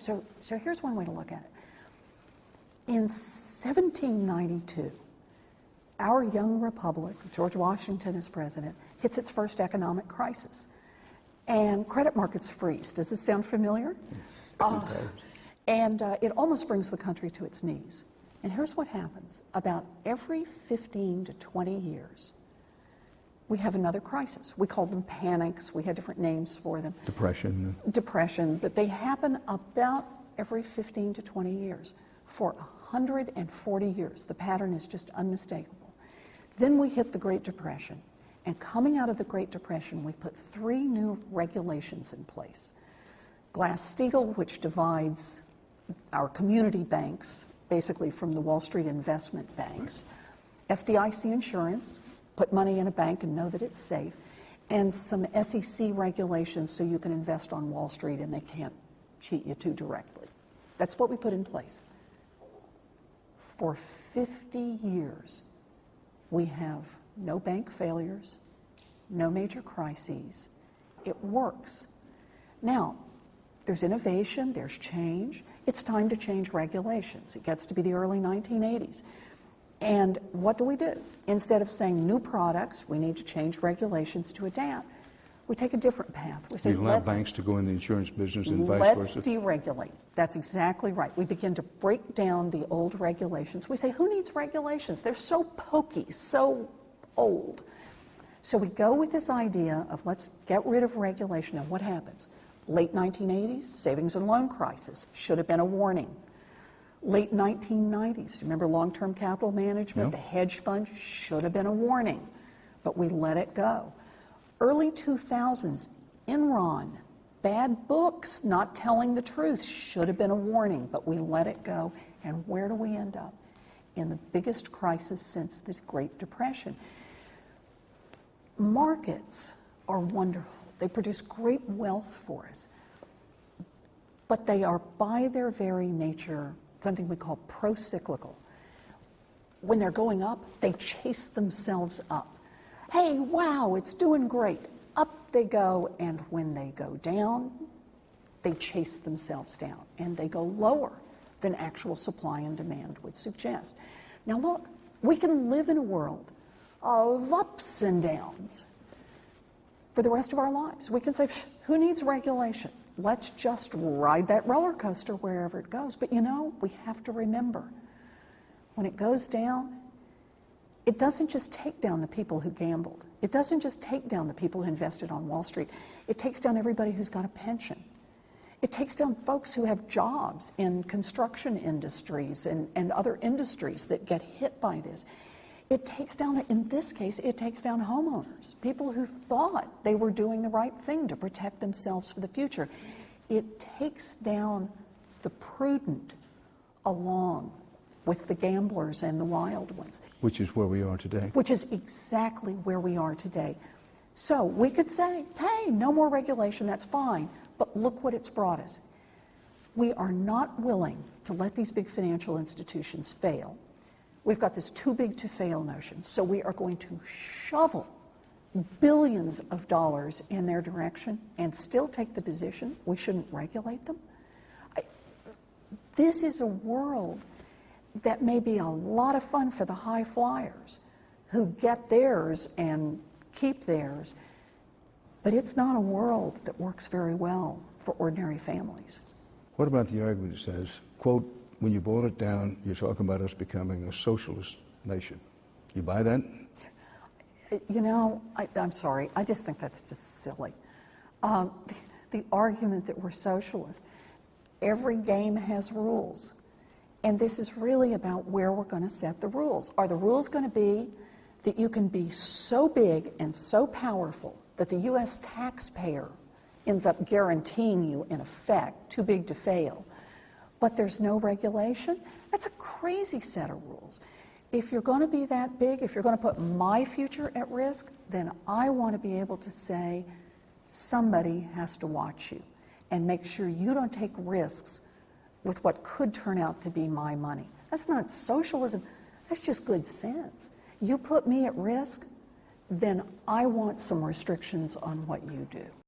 So here's one way to look at it. In 1792, our young republic, George Washington as president, hits its first economic crisis. And credit markets freeze. Does this sound familiar? It almost brings the country to its knees. And here's what happens. About every 15 to 20 years, we have another crisis. We called them panics. We had different names for them. Depression. But they happen about every 15 to 20 years. For 140 years, the pattern is just unmistakable. Then we hit the Great Depression. And coming out of the Great Depression, we put 3 new regulations in place. Glass-Steagall, which divides our community banks, basically from the Wall Street investment banks. FDIC insurance, put money in a bank and know that it's safe. And some SEC regulations so you can invest on Wall Street and they can't cheat you too directly. That's what we put in place. For 50 years, we have no bank failures, no major crises. It works. Now, there's innovation, there's change. It's time to change regulations. It gets to be the early 1980s. And what do? Instead of saying new products, we need to change regulations to adapt, we take a different path. We say, you allow banks to go in the insurance business and vice versa? Let's deregulate. That's exactly right. We begin to break down the old regulations. We say, who needs regulations? They're so pokey, so old. So we go with this idea of let's get rid of regulation. Now what happens? Late 1980s, savings and loan crisis. Should have been a warning. Late 1990s, remember long-term capital management? The hedge fund should have been a warning, but we let it go. Early 2000s, Enron, bad books, not telling the truth, should have been a warning, but we let it go. And where do we end up? In the biggest crisis since the Great Depression. Markets are wonderful. They produce great wealth for us, but they are by their very nature something we call pro-cyclical. When they're going up, they chase themselves up. Hey, wow, it's doing great. Up they go, and when they go down, they chase themselves down, and they go lower than actual supply and demand would suggest. Now look, we can live in a world of ups and downs for the rest of our lives. We can say, who needs regulation? Let's just ride that roller coaster wherever it goes. But you know, we have to remember, when it goes down, it doesn't just take down the people who gambled. It doesn't just take down the people who invested on Wall Street. It takes down everybody who's got a pension. It takes down folks who have jobs in construction industries and other industries that get hit by this. It takes down, in this case, it takes down homeowners, people who thought they were doing the right thing to protect themselves for the future. It takes down the prudent along with the gamblers and the wild ones. Which is where we are today. Which is exactly where we are today. So we could say, hey, no more regulation, that's fine, but look what it's brought us. We are not willing to let these big financial institutions fail. We've got this too big to fail notion, so we are going to shovel billions of dollars in their direction and still take the position we shouldn't regulate them. This is a world that may be a lot of fun for the high flyers who get theirs and keep theirs, but it's not a world that works very well for ordinary families. What about the argument that says, quote, when you boil it down, you're talking about us becoming a socialist nation. You buy that? You know, I'm sorry, I just think that's just silly. The argument that we're socialist, every game has rules. And this is really about where we're going to set the rules. Are the rules going to be that you can be so big and so powerful that the U.S. taxpayer ends up guaranteeing you, in effect, too big to fail, but there's no regulation? That's a crazy set of rules. If you're going to be that big, if you're going to put my future at risk, then I want to be able to say somebody has to watch you and make sure you don't take risks with what could turn out to be my money. That's not socialism, that's just good sense. You put me at risk, then I want some restrictions on what you do.